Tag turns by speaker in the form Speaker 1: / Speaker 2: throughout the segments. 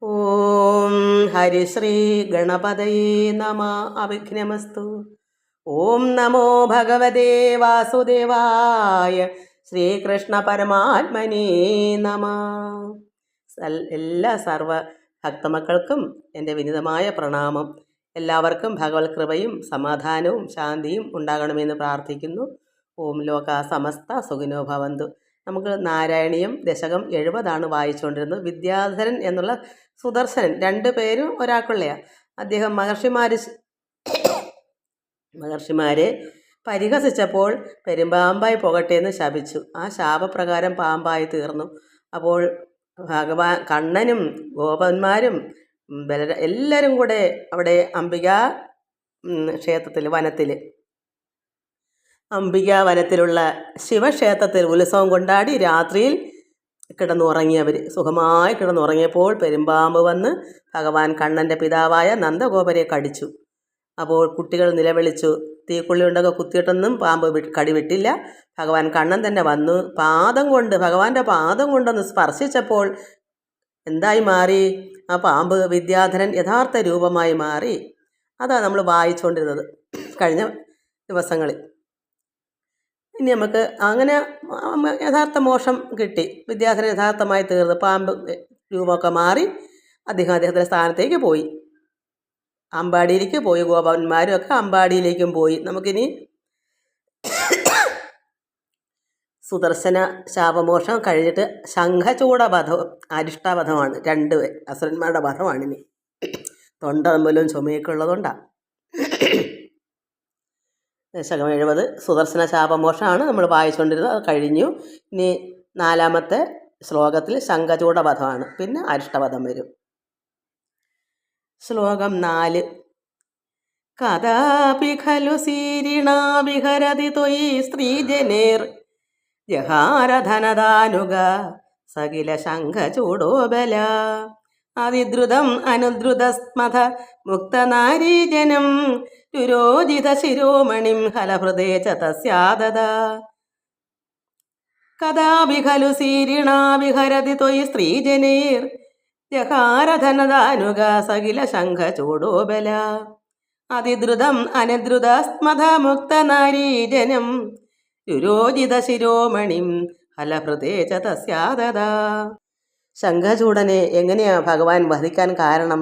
Speaker 1: ഓം ഹരിശ്രീ ഗണപതയേ നമ. അവിഘ്നമസ്തു. ഓം നമോ ഭഗവതേ വാസുദേവായ. ശ്രീകൃഷ്ണ പരമാത്മനേ നമ. എല്ലാ സർവ ഭക്തമക്കൾക്കും എൻ്റെ വിനിതമായ പ്രണാമം. എല്ലാവർക്കും ഭഗവത് കൃപയും സമാധാനവും ശാന്തിയും ഉണ്ടാകണമെന്ന് പ്രാർത്ഥിക്കുന്നു. ഓം ലോക സമസ്ത സുഖിനോ ഭവന്തു. നമുക്ക് നാരായണീയം ദശകം 70 വായിച്ചുകൊണ്ടിരുന്നത്. വിദ്യാധരൻ എന്നുള്ള സുദർശനൻ, രണ്ടു പേരും ഒരാൾക്കുള്ളയാണ്. അദ്ദേഹം മഹർഷിമാരെ പരിഹസിച്ചപ്പോൾ പെരുമ്പാമ്പായി പോകട്ടെ എന്ന് ശപിച്ചു. ആ ശാപപ്രകാരം പാമ്പായി തീർന്നു. അപ്പോൾ കണ്ണനും ഗോപന്മാരും എല്ലാവരും കൂടെ അവിടെ അംബികാ വനത്തിലുള്ള ശിവക്ഷേത്രത്തിൽ ഉത്സവം കൊണ്ടാടി രാത്രിയിൽ കിടന്നുറങ്ങിയവർ സുഖമായി കിടന്നുറങ്ങിയപ്പോൾ പെരുമ്പാമ്പ് വന്ന് ഭഗവാൻ കണ്ണൻ്റെ പിതാവായ നന്ദഗോപരെ കടിച്ചു. അപ്പോൾ കുട്ടികൾ നിലവിളിച്ചു. തീക്കുള്ളി ഉണ്ടൊക്കെ കുത്തിയിട്ടൊന്നും പാമ്പ് കടിവിട്ടില്ല. ഭഗവാൻ കണ്ണൻ തന്നെ വന്നു ഭഗവാന്റെ പാദം കൊണ്ടൊന്ന് സ്പർശിച്ചപ്പോൾ എന്തായി മാറി? ആ പാമ്പ് വിദ്യാധരൻ യഥാർത്ഥ രൂപമായി മാറി. അതാണ് നമ്മൾ വായിച്ചുകൊണ്ടിരുന്നത് കഴിഞ്ഞ ദിവസങ്ങളിൽ. ഇനി നമുക്ക് അങ്ങനെ യഥാർത്ഥ മോക്ഷം കിട്ടി. വിദ്യാധരൻ യഥാർത്ഥമായി തീർന്നു. പാമ്പ് രൂപമൊക്കെ മാറി അദ്ദേഹത്തിൻ്റെ സ്ഥാനത്തേക്ക് പോയി. അമ്പാടിയിലേക്ക് പോയി. ഗോപന്മാരും ഒക്കെ അമ്പാടിയിലേക്കും പോയി. നമുക്കിനി സുദർശന ശാപമോക്ഷം കഴിഞ്ഞിട്ട് ശംഖചൂട വധവും അരിഷ്ടാവധമാണ്. 2 അസുരന്മാരുടെ വധമാണിനി. തൊണ്ട തമ്മിലും ചുമയൊക്കെ ഉള്ളതുകൊണ്ടാണ്. ദശകം 70 സുദർശന ശാപമോക്ഷമാണ് നമ്മൾ വായിച്ചുകൊണ്ടിരുന്നത്. അത് കഴിഞ്ഞു. ഇനി 4ാമത്തെ ശ്ലോകത്തിൽ ശംഖചൂടവധമാണ്. പിന്നെ അരിഷ്ടവധം വരും. ശ്ലോകം 4. കഥാപി ഖലു സീരിണാ വിഹരതി ത്വയി സ്ത്രീജനേർ ജഹാരധനദാനുഗ സകില ശംഖചൂടോബല അതിദ്രുതം അനുദ്രുതസ്മഥ മുക്തനാരീജനം രുരോജിത ശിരോമണിം ഹലഹൃദേ ച തസ്യാദദ കഥാപി ഖലു സീരിണാ വിഹരതി ത്വയി സ്ത്രീജനൈർ ജഹാരധനദാനുഗ സകില ശംഖചൂടോബല അതിദ്രുതം അനുദ്രുതസ്മഥ മുക്തനാരീജനം രുരോജിത ശിരോമണിം ഹലഹൃദേ ച തസ്യാദദ. ശംഖചൂടനെ എങ്ങനെയാ ഭഗവാൻ വധിക്കാൻ കാരണം?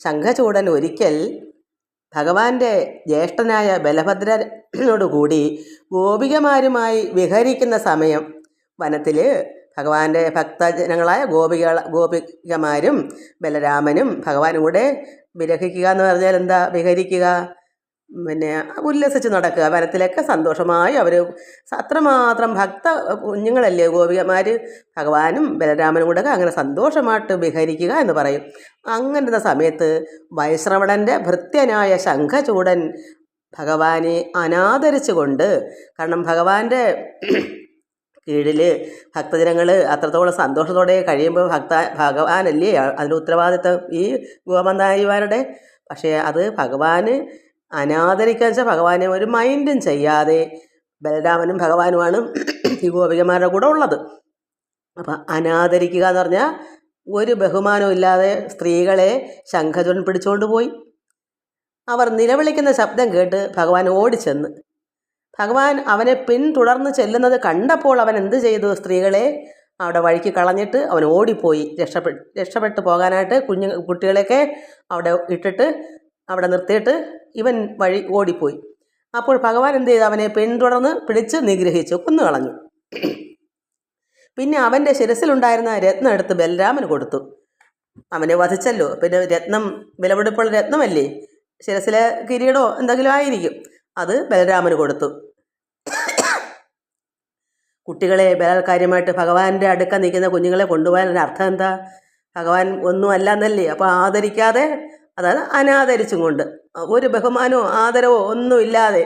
Speaker 1: ശംഖചൂടൻ ഒരിക്കൽ ഭഗവാന്റെ ജ്യേഷ്ഠനായ ബലഭദ്രനോടുകൂടി ഗോപികമാരുമായി വിഹരിക്കുന്ന സമയം വനത്തിൽ ഭഗവാന്റെ ഭക്തജനങ്ങളായ ഗോപികമാരും ബലരാമനും ഭഗവാനും കൂടെ വിരഹിക്കുക എന്ന് പറഞ്ഞാൽ എന്താ? വിഹരിക്കുക, പിന്നെ ഉല്ലസിച്ച് നടക്കുക. വനത്തിലൊക്കെ സന്തോഷമായി അവർ അത്രമാത്രം ഭക്ത കുഞ്ഞുങ്ങളല്ലേ ഗോപികമാർ. ഭഗവാനും ബലരാമനും കൂടെ അങ്ങനെ സന്തോഷമായിട്ട് വിഹരിക്കുക എന്ന് പറയും. അങ്ങനത്തെ സമയത്ത് വൈശ്രവണൻ്റെ ഭൃത്യനായ ശംഖചൂടൻ ഭഗവാനെ അനാദരിച്ചുകൊണ്ട്, കാരണം ഭഗവാന്റെ കീഴിൽ ഭക്തജനങ്ങൾ അത്രത്തോളം സന്തോഷത്തോടെ കഴിയുമ്പോൾ ഭഗവാനല്ലേ അതിൻ്റെ ഉത്തരവാദിത്വം ഈ ഗോപന്താരിമാരുടെ. പക്ഷേ അത് ഭഗവാന് അനാദരിക്കുക വെച്ചാൽ ഭഗവാനെ ഒരു മൈൻഡും ചെയ്യാതെ ബലരാമനും ഭഗവാനുമാണ് ഈ ഗോപികമാരുടെ കൂടെ ഉള്ളത്. അപ്പം അനാദരിക്കുക എന്ന് പറഞ്ഞാൽ ഒരു ബഹുമാനവും ഇല്ലാതെ സ്ത്രീകളെ ശംഖചൂടൻ പിടിച്ചുകൊണ്ട് പോയി. അവർ നിലവിളിക്കുന്ന ശബ്ദം കേട്ട് ഭഗവാൻ ഓടിച്ചെന്ന് ഭഗവാൻ അവനെ പിന്തുടർന്ന് ചെല്ലുന്നത് കണ്ടപ്പോൾ അവൻ എന്ത് ചെയ്തു? സ്ത്രീകളെ അവിടെ വഴിക്ക് കളഞ്ഞിട്ട് അവൻ ഓടിപ്പോയി. രക്ഷപ്പെട്ടു പോകാനായിട്ട് കുട്ടികളെയൊക്കെ അവിടെ ഇട്ടിട്ട് അവിടെ നിർത്തിയിട്ട് ഇവൻ വഴി ഓടിപ്പോയി. അപ്പോൾ ഭഗവാൻ എന്ത് ചെയ്തു? അവനെ പിന്തുടർന്ന് പിടിച്ച് നിഗ്രഹിച്ചു, കൊന്നുകളഞ്ഞു. പിന്നെ അവൻ്റെ ശിരസിലുണ്ടായിരുന്ന രത്നം എടുത്ത് ബലരാമന് കൊടുത്തു. അവനെ വധിച്ചല്ലോ, പിന്നെ രത്നം വിലപിടിപ്പുള്ള രത്നമല്ലേ, ശിരസിലെ കിരീടോ എന്തെങ്കിലും ആയിരിക്കും, അത് ബലരാമന് കൊടുത്തു. കുട്ടികളെ ബലാത്കാര്യമായിട്ട് ഭഗവാന്റെ അടുക്ക നിൽക്കുന്ന കുഞ്ഞുങ്ങളെ കൊണ്ടുപോകാൻ അർത്ഥം എന്താ? ഭഗവാൻ ഒന്നും അല്ല എന്നല്ലേ. അപ്പോൾ ആദരിക്കാതെ, അതായത് അനാദരിച്ചും കൊണ്ട് ഒരു ബഹുമാനമോ ആദരവോ ഒന്നും ഇല്ലാതെ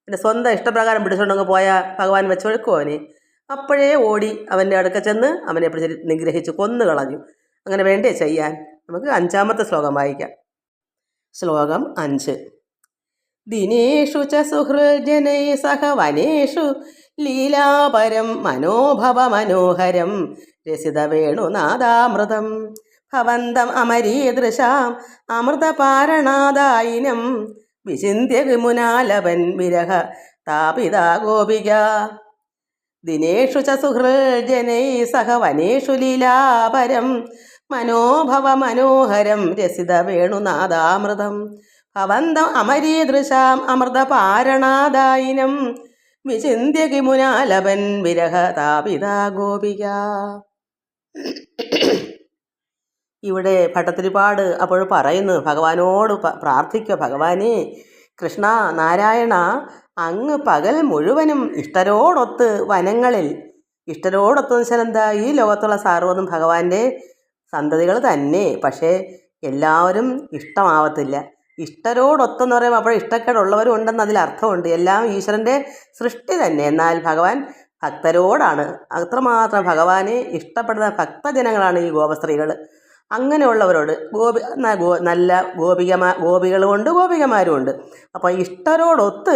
Speaker 1: പിന്നെ സ്വന്തം ഇഷ്ടപ്രകാരം പിടിച്ചുകൊണ്ടങ്ങ് പോയാൽ ഭഗവാൻ വെച്ചൊഴുക്കുമോ അവനെ? അപ്പോഴേ ഓടി അവൻ്റെ അടുക്ക ചെന്ന് അവനെ പിടിച്ച് നിഗ്രഹിച്ച് കൊന്നു കളഞ്ഞു. അങ്ങനെ വേണ്ടേ ചെയ്യാൻ? നമുക്ക് 5ാമത്തെ ശ്ലോകം വായിക്കാം. ശ്ലോകം 5. ദിനേഷു ച സുഹൃജനൈ സഹ വനേഷു ലീലാപരം മനോഭവ മനോഹരം രസിത വേണുനാദാമൃതം ഭവന്തം അമരീദൃശാം അമൃതപാരണാദായിനം വിചിന്യ വിമുനാലവൻ വിരഹ താപിതാ ഗോപിക ദിനേഷു ച സുഹൃജനൈ സഹ വനേഷു ലീലാപരം മനോഭവ മനോഹരം രസിത വേണുനാദാമൃതം ഭവന്തം അമരീദൃശാം അമൃതപാരണാദായിനം വിചിന്യ കിമുനാലപൻ വിരഹ താപിതാ ഗോപിക. ഇവിടെ ഭട്ടതിരിപ്പാട് അപ്പോൾ പറയുന്നു, ഭഗവാനോട് പ്രാർത്ഥിക്കുക, ഭഗവാനെ കൃഷ്ണ നാരായണ, അങ്ങ് പകൽ മുഴുവനും ഇഷ്ടരോടൊത്ത് വനങ്ങളിൽ, ഇഷ്ടരോടൊത്തെന്ന് വെച്ചാൽ എന്താ, ഈ ലോകത്തുള്ള സാർവ്വതും ഭഗവാന്റെ സന്തതികൾ തന്നെ. പക്ഷേ എല്ലാവരും ഇഷ്ടമാവത്തില്ല. ഇഷ്ടരോടൊത്തെന്ന് പറയുമ്പോൾ അപ്പോൾ ഇഷ്ടക്കേടുള്ളവരും ഉണ്ടെന്ന് അതിൽ അർത്ഥമുണ്ട്. എല്ലാം ഈശ്വരൻ്റെ സൃഷ്ടി തന്നെ. എന്നാൽ ഭഗവാൻ ഭക്തരോടാണ്. അത്രമാത്രം ഭഗവാനെ ഇഷ്ടപ്പെടുന്ന ഭക്തജനങ്ങളാണ് ഈ ഗോപസ്ത്രീകൾ. അങ്ങനെയുള്ളവരോട് നല്ല ഗോപികളുമുണ്ട് ഗോപികമാരുമുണ്ട്. അപ്പോൾ ഇഷ്ടരോടൊത്ത്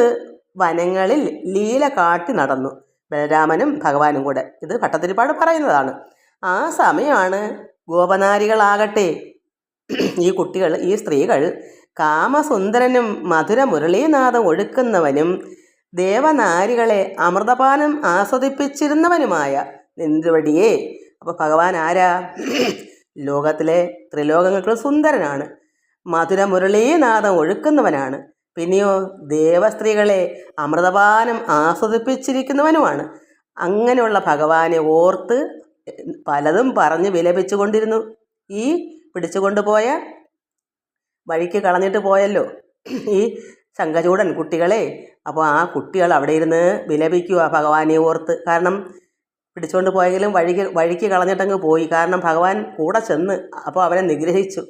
Speaker 1: വനങ്ങളിൽ ലീല കാട്ടി നടന്നു ബലരാമനും ഭഗവാനും കൂടെ. ഇത് ഭട്ടതിരിപ്പാട് പറയുന്നതാണ്. ആ സമയമാണ് ഗോപനാരികളാകട്ടെ, ഈ കുട്ടികൾ, ഈ സ്ത്രീകൾ കാമസുന്ദരനും മധുര മുരളീനാഥം ഒഴുക്കുന്നവനും ദേവനാരികളെ അമൃതപാനം ആസ്വദിപ്പിച്ചിരുന്നവനുമായ നിന്ദ്രവടിയെ. അപ്പോൾ ഭഗവാൻ ആരാ? ലോകത്തിലെ ത്രിലോകങ്ങൾക്ക് സുന്ദരനാണ്, മധുര മുരളീനാഥം ഒഴുക്കുന്നവനാണ്, പിന്നെയോ ദേവസ്ത്രീകളെ അമൃതപാനം ആസ്വദിപ്പിച്ചിരിക്കുന്നവനുമാണ്. അങ്ങനെയുള്ള ഭഗവാനെ ഓർത്ത് പലതും പറഞ്ഞ് വിലപിച്ചുകൊണ്ടിരുന്നു. ഈ പിടിച്ചുകൊണ്ടുപോയ വഴിക്ക് കളഞ്ഞിട്ട് പോയല്ലോ ഈ ശംഖചൂടൻ കുട്ടികളെ. അപ്പോൾ ആ കുട്ടികൾ അവിടെ ഇരുന്ന് വിലപിക്കുക ഭഗവാനെ ഓർത്ത്. കാരണം പിടിച്ചുകൊണ്ട് പോയെങ്കിലും വഴിക്ക് കളഞ്ഞിട്ടങ്ങ് പോയി. കാരണം ഭഗവാൻ കൂടെ ചെന്ന് അപ്പോൾ അവനെ നിഗ്രഹിച്ചു.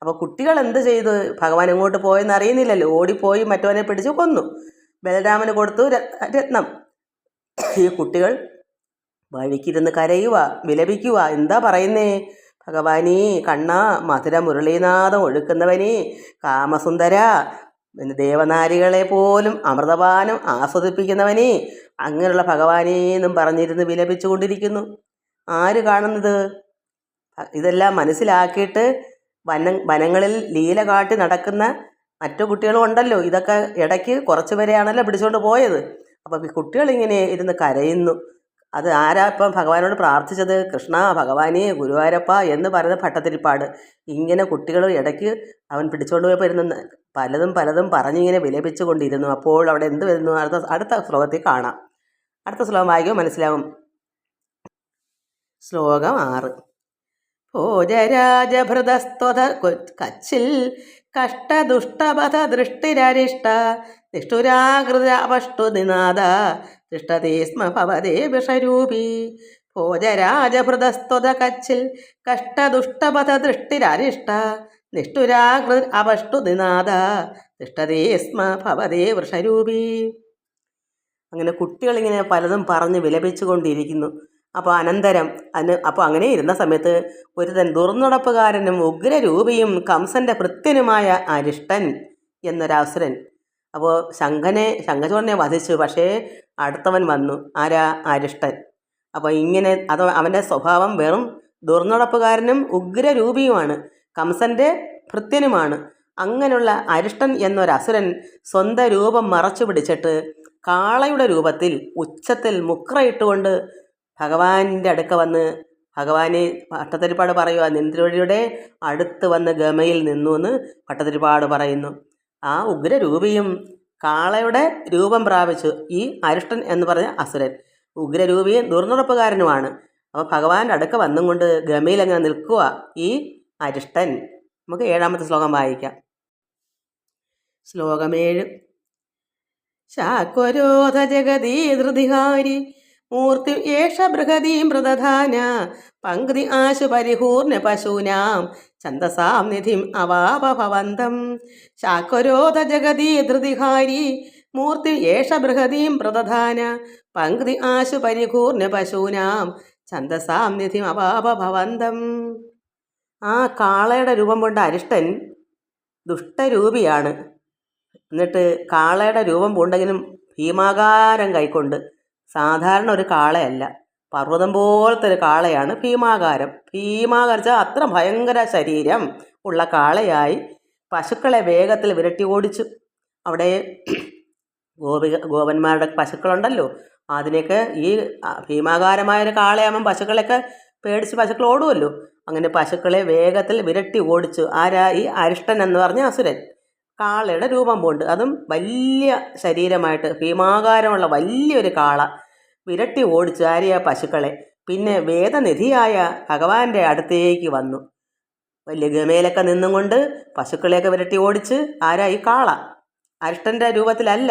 Speaker 1: അപ്പോൾ കുട്ടികൾ എന്ത് ചെയ്തു? ഭഗവാൻ എങ്ങോട്ട് പോയെന്ന് അറിയുന്നില്ലല്ലോ, ഓടിപ്പോയി മറ്റവനെ പിടിച്ച് കൊന്നു. ബലരാമന് കൊടുത്തു രത്നം. ഈ കുട്ടികൾ വഴിക്കിരുന്ന് കരയുക, വിലപിക്കുക. എന്താ പറയുന്നേ? ഭഗവാനീ കണ്ണ, മധുര മുരളീനാഥം ഒഴുക്കുന്നവനീ, കാമസുന്ദര, ദേവനാരികളെ പോലും അമൃതപാനം ആസ്വദിപ്പിക്കുന്നവനീ, അങ്ങനെയുള്ള ഭഗവാനേ എന്നും പറഞ്ഞിരുന്ന് വിലപിച്ചു കൊണ്ടിരിക്കുന്നു. ആര് കാണുന്നത്? ഇതെല്ലാം മനസ്സിലാക്കിയിട്ട് വനങ്ങളിൽ ലീല കാട്ടി നടക്കുന്ന മറ്റു കുട്ടികളും ഉണ്ടല്ലോ. ഇതൊക്കെ ഇടയ്ക്ക് കുറച്ച് പേരെയാണല്ലോ പിടിച്ചുകൊണ്ട് പോയത്. അപ്പം കുട്ടികളിങ്ങനെ ഇരുന്ന് കരയുന്നു. അത് ആരാ ഇപ്പം ഭഗവാനോട് പ്രാർത്ഥിച്ചത്? കൃഷ്ണ, ഭഗവാനെ, ഗുരുവായൂരപ്പ എന്ന് പറയുന്ന ഭട്ടതിരിപ്പാട്. ഇങ്ങനെ കുട്ടികൾ ഇടയ്ക്ക് അവൻ പിടിച്ചുകൊണ്ട് പോയപ്പോൾ ഇരുന്ന് പലതും പറഞ്ഞിങ്ങനെ വിലപിച്ചു കൊണ്ടിരുന്നു. അപ്പോൾ അവിടെ എന്ത് വരുന്നു? അടുത്ത ശ്ലോകത്തിൽ കാണാം. അടുത്ത ശ്ലോകം വായിക്കുമ്പോൾ മനസ്സിലാവും. ശ്ലോകം 6. ഭോജരാജഭൃതസ്ത്വത കച്ചിൽ കഷ്ടദുഷ്ടപഥ ദൃഷ്ടിരരിഷ്ട നിഷ്ഠുരാകൃത അപഷ്ടു നിനാദ തിഷ്ടതേ സ്മ ഭവതേ വിഷരൂപി. ഭോജരാജഭൃതസ്ത്വത കച്ചിൽ കഷ്ടദുഷ്ടപഥ ദൃഷ്ടിരരിഷ്ട നിഷ്ഠുരാകൃത അപഷ്ടു നിനാദ തിഷ്ടതേ സ്മ ഭവതേ വൃഷരൂപി. അങ്ങനെ കുട്ടികളിങ്ങനെ പലതും പറഞ്ഞ് വിലപിച്ചു കൊണ്ടിരിക്കുന്നു. അപ്പോൾ അങ്ങനെ ഇരുന്ന സമയത്ത് ഒരുതൻ ദുർനടപ്പുകാരനും ഉഗ്രരൂപിയും കംസന്റെ ഭൃത്യനുമായ അരിഷ്ടൻ എന്നൊരസുരൻ. അപ്പോൾ ശംഖചൂടനെ വധിച്ചു. പക്ഷേ അടുത്തവൻ വന്നു. ആരാ? അരിഷ്ടൻ. അപ്പോൾ ഇങ്ങനെ അവൻ്റെ സ്വഭാവം വെറും ദുർനടപ്പുകാരനും ഉഗ്രരൂപിയുമാണ്, കംസന്റെ ഭൃത്യനുമാണ്. അങ്ങനെയുള്ള അരിഷ്ടൻ എന്നൊരസുരൻ സ്വന്തം രൂപം മറച്ചു പിടിച്ചിട്ട് കാളയുടെ രൂപത്തിൽ ഉച്ചത്തിൽ മുക്രയിട്ടുകൊണ്ട് ഭഗവാന്റെ അടുക്ക വന്ന്, ഭഗവാനെ ഭട്ടതിരിപ്പാട് പറയുക, നിന്ദ്രവടിയുടെ അടുത്ത് വന്ന് ഗമയിൽ നിന്നു എന്ന് ഭട്ടതിരിപ്പാട് പറയുന്നു. ആ ഉഗ്രരൂപിയും കാളയുടെ രൂപം പ്രാപിച്ചു ഈ അരിഷ്ടൻ എന്ന് പറഞ്ഞ അസുരൻ. ഉഗ്രരൂപിയും ദുർനടപ്പുകാരനുമാണ്. അപ്പോൾ ഭഗവാന്റെ അടുക്ക വന്നും കൊണ്ട് ഗമയിൽ അങ്ങനെ നിൽക്കുക ഈ അരിഷ്ടൻ. നമുക്ക് 7ാമത്തെ ശ്ലോകം വായിക്കാം. ശ്ലോകം 7. ശാക്വരോധ ജഗതീ ധൃതിഹാരി മൂർത്തി യേഷ ബൃഹദീം പ്രദധാന പങ്ക്തി ആശു പരിഹൂർണ പശൂനാം ഛന്ദസാം നിധിം അവാപ ഭവന്തം. ശാക്വരോധ ജഗതീ ധൃതിഹാരി മൂർത്തി യേഷ ബൃഹദീം പ്രദധാന പങ്ക്തി ആശു പരിഹൂർണ പശൂനാം ഛന്ദസാം നിധിം അവാപ ഭവന്തം. ആ കാളയുടെ രൂപം കൊണ്ട അരിഷ്ടൻ ദുഷ്ടരൂപിയാണ്. എന്നിട്ട് കാളയുടെ രൂപം പൂണ്ടെങ്കിലും ഭീമാകാരം കൈക്കൊണ്ട്, സാധാരണ ഒരു കാളയല്ല, പർവ്വതം പോലത്തെ ഒരു കാളയാണ് ഭീമാകാരം. ഭീമാകാരം വെച്ചാൽ അത്ര ഭയങ്കര ശരീരം ഉള്ള കാളയായി പശുക്കളെ വേഗത്തിൽ വിരട്ടി ഓടിച്ചു. അവിടെ ഗോപന്മാരുടെ പശുക്കളുണ്ടല്ലോ, അതിനെയൊക്കെ ഈ ഭീമാകാരമായൊരു കാളയാകുമ്പം പശുക്കളെയൊക്കെ പേടിച്ച് പശുക്കൾ ഓടുമല്ലോ. അങ്ങനെ പശുക്കളെ വേഗത്തിൽ വിരട്ടി ഓടിച്ചു. ആരാ? ഈ അരിഷ്ടൻ എന്ന് പറഞ്ഞ അസുരൻ. കാളയുടെ രൂപം പോണ്ട്, അതും വലിയ ശരീരമായിട്ട് ഭീമാകാരമുള്ള വലിയൊരു കാള വിരട്ടി ഓടിച്ചു ആരെയാ? പശുക്കളെ. പിന്നെ വേദനിധിയായ ഭഗവാന്റെ അടുത്തേക്ക് വന്നു. വലിയ ഗമയിലൊക്കെ നിന്നും കൊണ്ട് പശുക്കളെയൊക്കെ വിരട്ടി ഓടിച്ച് ആരാ? ഈ കാള. അരിഷ്ടൻ്റെ രൂപത്തിലല്ല,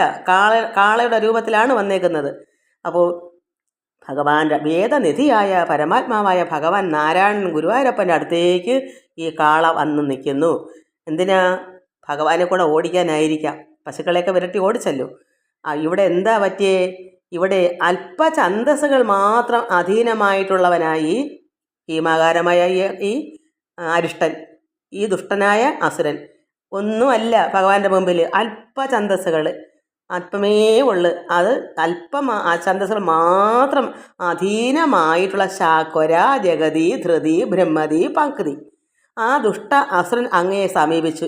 Speaker 1: കാളയുടെ രൂപത്തിലാണ് വന്നേക്കുന്നത്. അപ്പോൾ ഭഗവാന്റെ വേദനിധിയായ പരമാത്മാവായ ഭഗവാൻ നാരായണൻ ഗുരുവായൂരപ്പൻ്റെ അടുത്തേക്ക് ഈ കാള വന്ന് നിൽക്കുന്നു. എന്തിനാ? ഭഗവാനെ കൂടെ ഓടിക്കാനായിരിക്കാം. പശുക്കളെയൊക്കെ വിരട്ടി ഓടിച്ചല്ലോ. ഇവിടെ എന്താ പറ്റിയേ? ഇവിടെ അല്പഛന്തസ്സുകൾ മാത്രം അധീനമായിട്ടുള്ളവനായി ഭീമാകാരമായ ഈ അരിഷ്ടൻ, ഈ ദുഷ്ടനായ അസുരൻ ഒന്നുമല്ല ഭഗവാന്റെ മുമ്പിൽ. അല്പഛന്തസ്സുകൾ അല്പമേ ഉള്ളു. അത് അല്പം ഛന്തസ്സുകൾ മാത്രം അധീനമായിട്ടുള്ള ശാക്വര, ജഗതി, ധൃതി, ബ്രഹ്മതി, പങ്ക്തി. ആ ദുഷ്ട അസുരൻ അങ്ങയെ സമീപിച്ചു.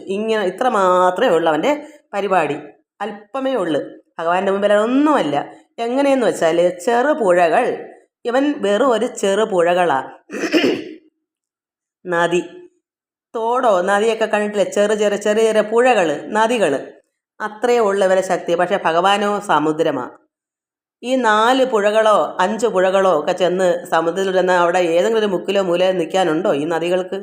Speaker 1: ഇത്ര മാത്രമേ ഉള്ളൂ അവൻ്റെ പരിപാടി. അല്പമേ ഉള്ളു. ഭഗവാന്റെ മുമ്പിൽ അതൊന്നുമല്ല. എങ്ങനെയെന്ന് വെച്ചാൽ ചെറുപുഴകൾ. ഇവൻ വെറും ഒരു ചെറുപുഴകളാണ്. നദി, തോടോ നദിയൊക്കെ കണ്ടിട്ടില്ലേ? ചെറിയ ചെറിയ പുഴകൾ, നദികൾ, അത്രയേ ഉള്ളവരെ ശക്തി. പക്ഷേ ഭഗവാനോ സമുദ്രമാണ്. ഈ 4 പുഴകളോ 5 പുഴകളോ ഒക്കെ ചെന്ന് സമുദ്രത്തിൽ ചെന്ന് അവിടെ ഏതെങ്കിലും ഒരു മുക്കിലോ മൂലയോ നിൽക്കാനുണ്ടോ ഈ നദികൾക്ക്?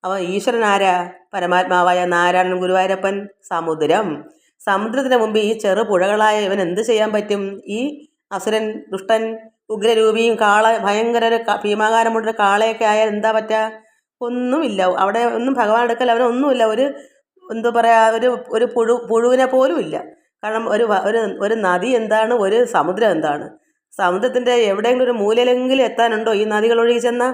Speaker 1: അവ ഈശ്വരൻ ആരാ? പരമാത്മാവായ നാരായണൻ ഗുരുവായൂരപ്പൻ. സമുദ്രം. സമുദ്രത്തിന് മുമ്പ് ഈ ചെറു പുഴകളായ ഇവൻ എന്ത് ചെയ്യാൻ പറ്റും? ഈ അസുരൻ, ദുഷ്ടൻ, ഉഗ്രരൂപിയും ഭയങ്കര ഒരു ഭീമാകാരമുള്ളൊരു കാളയൊക്കെ ആയാൽ എന്താ പറ്റുക? ഒന്നുമില്ല. അവിടെ ഒന്നും ഭഗവാൻ എടുക്കൽ അവനൊന്നുമില്ല. എന്താ പറയുക, ഒരു പുഴുവിനെ പോലും ഇല്ല. കാരണം ഒരു നദി എന്താണ്, ഒരു സമുദ്രം എന്താണ്? സമുദ്രത്തിൻ്റെ എവിടെയെങ്കിലും ഒരു മൂലയിലെങ്കിലും എത്താനുണ്ടോ ഈ നദികൾ ഒഴുകി ചെന്നാൽ?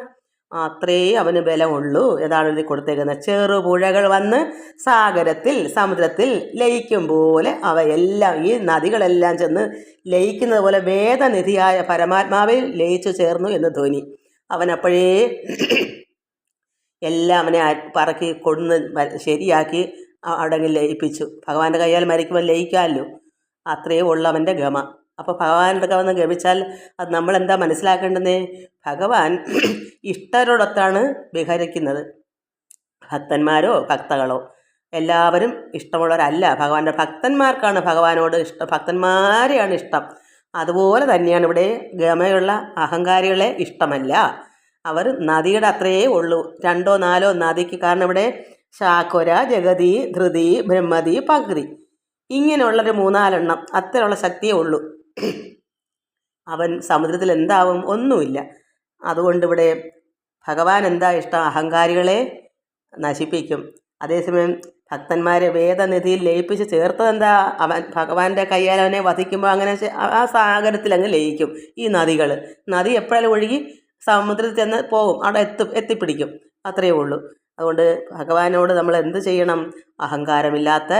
Speaker 1: അത്രേ അവന് ബലമുള്ളൂ. ഏതാണ് ഇത് കൊടുത്തേക്കുന്നത്? ചെറുപുഴകൾ വന്ന് സാഗരത്തിൽ, സമുദ്രത്തിൽ ലയിക്കും പോലെ അവയെല്ലാം, ഈ നദികളെല്ലാം ചെന്ന് ലയിക്കുന്നത് പോലെ വേദനിധിയായ പരമാത്മാവിൽ ലയിച്ചു ചേർന്നു എന്ന് ധ്വനി. അവനപ്പോഴേ എല്ലാം അവനെ പറക്കി കൊടുന്ന് ശരിയാക്കി അവിടെ ലയിപ്പിച്ചു. ഭഗവാന്റെ കയ്യാൽ മരിക്കുമ്പോൾ ലയിക്കാമല്ലോ. അത്രയേ ഉള്ളൂ അവൻ്റെ ഗമ. അപ്പോൾ ഭഗവാന്റെ വന്ന് ഗമിച്ചാൽ അത് നമ്മളെന്താ മനസ്സിലാക്കേണ്ടത്? ഭഗവാൻ ഇഷ്ടരോടൊത്താണ് വിഹരിക്കുന്നത്. ഭക്തന്മാരോ ഭക്തകളോ എല്ലാവരും ഇഷ്ടമുള്ളവരല്ല. ഭഗവാന്റെ ഭക്തന്മാർക്കാണ് ഭഗവാനോട് ഇഷ്ടം, ഭക്തന്മാരെയാണ് ഇഷ്ടം. അതുപോലെ തന്നെയാണ് ഇവിടെ ഗമയുള്ള അഹങ്കാരികളെ ഇഷ്ടമല്ല. അവർ നദിയുടെ അത്രയേ ഉള്ളൂ, 2 or 4 നദിക്ക്. കാരണം ഇവിടെ ശാക്വര, ജഗതി, ധൃതി, ബ്രഹ്മതി, പങ്ക്തി, ഇങ്ങനെയുള്ളൊരു 3-4 എണ്ണം അത്രയുള്ള ശക്തിയേ ഉള്ളൂ. അവൻ സമുദ്രത്തിൽ എന്താവും? ഒന്നുമില്ല. അതുകൊണ്ടിവിടെ ഭഗവാൻ എന്താ ഇഷ്ടം? അഹങ്കാരികളെ നശിപ്പിക്കും. അതേസമയം ഭക്തന്മാരെ വേദനിധിയിൽ ലയിപ്പിച്ച് ചേർത്തതെന്താ? അവൻ ഭഗവാന്റെ കയ്യാൽ അവനെ വധിക്കുമ്പോൾ അങ്ങനെ ആ സാഗരത്തിൽ അങ്ങ് ലയിക്കും ഈ നദികൾ. നദി എപ്പോഴാലും ഒഴുകി സമുദ്രത്തിൽ ചെന്ന് പോകും, അവിടെ എത്തിപ്പിടിക്കും. അത്രയേ ഉള്ളൂ. അതുകൊണ്ട് ഭഗവാനോട് നമ്മൾ എന്ത് ചെയ്യണം? അഹങ്കാരമില്ലാത്ത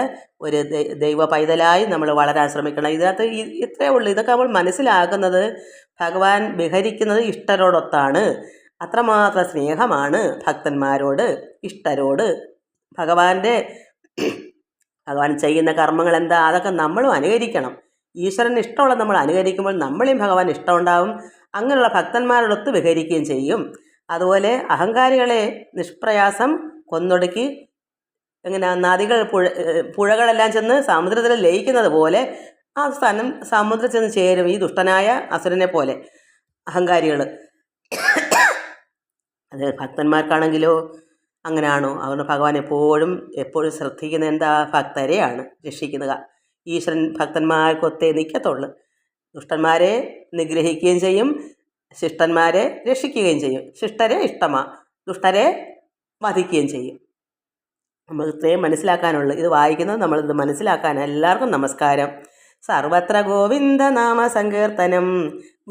Speaker 1: ഒരു ദൈവ പൈതലായി നമ്മൾ വളരാൻ ശ്രമിക്കണം. ഇതിനകത്ത് ഇത്രയേ ഉള്ളൂ. ഇതൊക്കെ നമ്മൾ മനസ്സിലാക്കുന്നത് ഭഗവാൻ വിഹരിക്കുന്നത് ഇഷ്ടരോടൊത്താണ്. അത്രമാത്രം സ്നേഹമാണ് ഭക്തന്മാരോട്, ഇഷ്ടരോട്. ഭഗവാൻ ചെയ്യുന്ന കർമ്മങ്ങൾ എന്താ? അതൊക്കെ നമ്മളും അനുകരിക്കണം. ഈശ്വരന് ഇഷ്ടമുള്ള നമ്മൾ അനുകരിക്കുമ്പോൾ നമ്മളെയും ഭഗവാൻ ഇഷ്ടമുണ്ടാവും. അങ്ങനെയുള്ള ഭക്തന്മാരോടൊത്ത് വിഹരിക്കുകയും ചെയ്യും. അതുപോലെ അഹങ്കാരികളെ നിഷ്പ്രയാസം കൊന്നൊടുക്കി എങ്ങനെ നദികൾ പുഴകളെല്ലാം ചെന്ന് സമുദ്രത്തിൽ ലയിക്കുന്നത് പോലെ ആ സ്ഥാനം സമുദ്രത്തിൽ ചെന്ന് ചേരും ഈ ദുഷ്ടനായ അസുരനെ പോലെ അഹങ്കാരികൾ. അത് ഭക്തന്മാർക്കാണെങ്കിലോ അങ്ങനെയാണോ? അതുകൊണ്ട് ഭഗവാൻ എപ്പോഴും ശ്രദ്ധിക്കുന്നത് എന്താ? ഭക്തരെയാണ് രക്ഷിക്കുക. ഈശ്വരൻ ഭക്തന്മാർക്കൊത്തേ നിൽക്കത്തുള്ളൂ. ദുഷ്ടന്മാരെ നിഗ്രഹിക്കുകയും ചെയ്യും, ശിഷ്ടന്മാരെ രക്ഷിക്കുകയും ചെയ്യും. ശിഷ്ടരെ ഇഷ്ടമാണ്, ദുഷ്ടരെ വധിക്കുകയും ചെയ്യും. നമ്മൾ ഇത്രയും മനസ്സിലാക്കാനുള്ളൂ. ഇത് വായിക്കുന്നത് നമ്മളിത് മനസ്സിലാക്കാൻ. എല്ലാവർക്കും നമസ്കാരം. സർവത്ര ഗോവിന്ദ നാമ സങ്കീർത്തനം.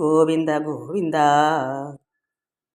Speaker 1: ഗോവിന്ദ ഗോവിന്ദ.